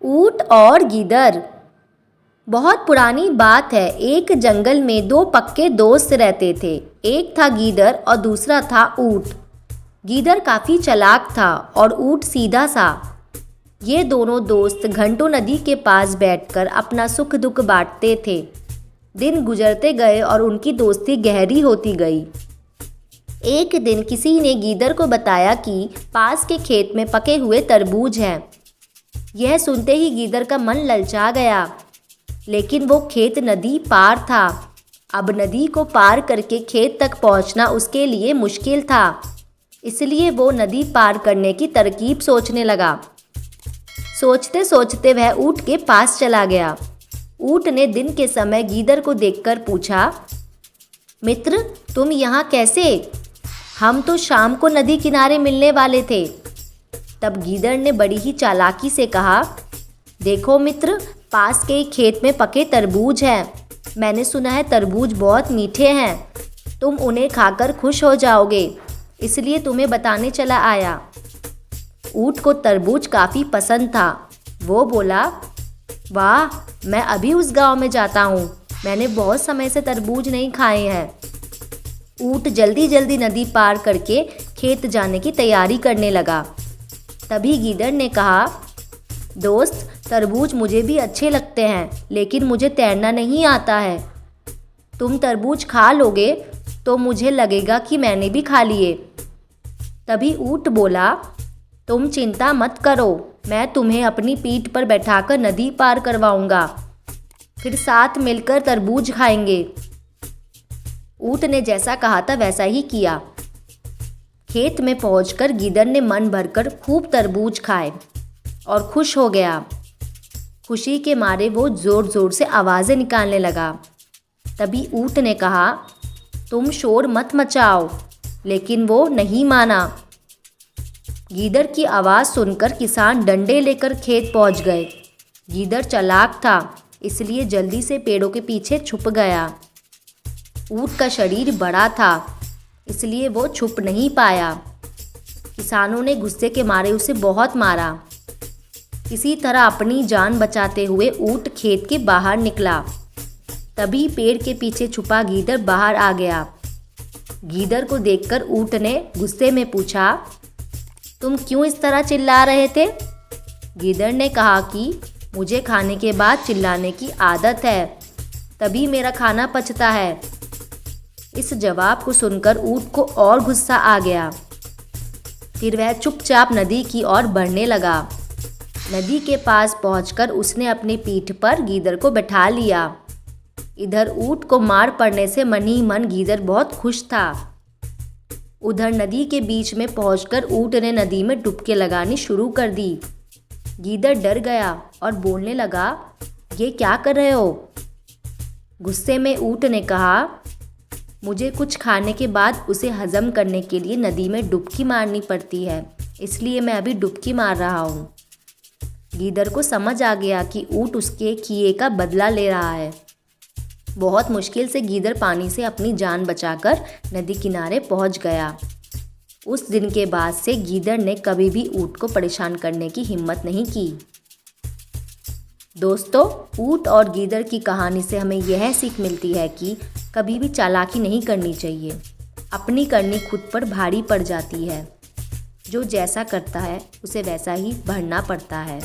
ऊंट और गीदड़। बहुत पुरानी बात है। एक जंगल में दो पक्के दोस्त रहते थे। एक था गीदड़ और दूसरा था ऊंट। गीदड़ काफ़ी चालाक था और ऊंट सीधा सा। ये दोनों दोस्त घंटों नदी के पास बैठकर अपना सुख दुख बांटते थे। दिन गुजरते गए और उनकी दोस्ती गहरी होती गई। एक दिन किसी ने गीदड़ को बताया कि पास के खेत में पके हुए तरबूज हैं। यह सुनते ही गीदड़ का मन ललचा गया, लेकिन वो खेत नदी पार था। अब नदी को पार करके खेत तक पहुंचना उसके लिए मुश्किल था, इसलिए वो नदी पार करने की तरकीब सोचने लगा। सोचते सोचते वह ऊंट के पास चला गया। ऊंट ने दिन के समय गीदड़ को देखकर पूछा, मित्र, तुम यहाँ कैसे? हम तो शाम को नदी किनारे मिलने वाले थे। तब गीदड़ ने बड़ी ही चालाकी से कहा, देखो मित्र, पास के एक खेत में पके तरबूज हैं। मैंने सुना है तरबूज बहुत मीठे हैं। तुम उन्हें खाकर खुश हो जाओगे, इसलिए तुम्हें बताने चला आया। ऊंट को तरबूज काफ़ी पसंद था। वो बोला, वाह, मैं अभी उस गांव में जाता हूँ। मैंने बहुत समय से तरबूज नहीं खाए हैं। ऊंट जल्दी जल्दी नदी पार करके खेत जाने की तैयारी करने लगा। तभी गीदड़ ने कहा, दोस्त, तरबूज मुझे भी अच्छे लगते हैं, लेकिन मुझे तैरना नहीं आता है। तुम तरबूज खा लोगे तो मुझे लगेगा कि मैंने भी खा लिए। तभी ऊंट बोला, तुम चिंता मत करो, मैं तुम्हें अपनी पीठ पर बैठाकर नदी पार करवाऊंगा। फिर साथ मिलकर तरबूज खाएंगे। ऊंट ने जैसा कहा था वैसा ही किया। खेत में पहुंचकर गीदड़ ने मन भरकर खूब तरबूज खाए और खुश हो गया। खुशी के मारे वो ज़ोर ज़ोर से आवाज़ें निकालने लगा। तभी ऊंट ने कहा, तुम शोर मत मचाओ, लेकिन वो नहीं माना। गीदड़ की आवाज़ सुनकर किसान डंडे लेकर खेत पहुंच गए। गीदड़ चालाक था, इसलिए जल्दी से पेड़ों के पीछे छुप गया। ऊंट का शरीर बड़ा था, इसलिए वो छुप नहीं पाया। किसानों ने गुस्से के मारे उसे बहुत मारा। किसी तरह अपनी जान बचाते हुए ऊंट खेत के बाहर निकला। तभी पेड़ के पीछे छुपा गीदड़ बाहर आ गया। गीदड़ को देखकर ऊंट ने गुस्से में पूछा, तुम क्यों इस तरह चिल्ला रहे थे? गीदड़ ने कहा कि मुझे खाने के बाद चिल्लाने की आदत है, तभी मेरा खाना पचता है। इस जवाब को सुनकर ऊंट को और गुस्सा आ गया। फिर वह चुपचाप नदी की ओर बढ़ने लगा। नदी के पास पहुंचकर उसने अपनी पीठ पर गीदड़ को बैठा लिया। इधर ऊंट को मार पड़ने से मन ही मन गीदड़ बहुत खुश था। उधर नदी के बीच में पहुंचकर ऊंट ने नदी में डुबकी लगानी शुरू कर दी। गीदड़ डर गया और बोलने लगा, ये क्या कर रहे हो? गुस्से में ऊंट ने कहा, मुझे कुछ खाने के बाद उसे हजम करने के लिए नदी में डुबकी मारनी पड़ती है, इसलिए मैं अभी डुबकी मार रहा हूँ। गीदड़ को समझ आ गया कि ऊंट उसके किए का बदला ले रहा है। बहुत मुश्किल से गीदड़ पानी से अपनी जान बचाकर नदी किनारे पहुँच गया। उस दिन के बाद से गीदड़ ने कभी भी ऊंट को परेशान करने की हिम्मत नहीं की। दोस्तों, ऊंट और गीदड़ की कहानी से हमें यह सीख मिलती है कि कभी भी चालाकी नहीं करनी चाहिए। अपनी करनी खुद पर भारी पड़ जाती है। जो जैसा करता है उसे वैसा ही भरना पड़ता है।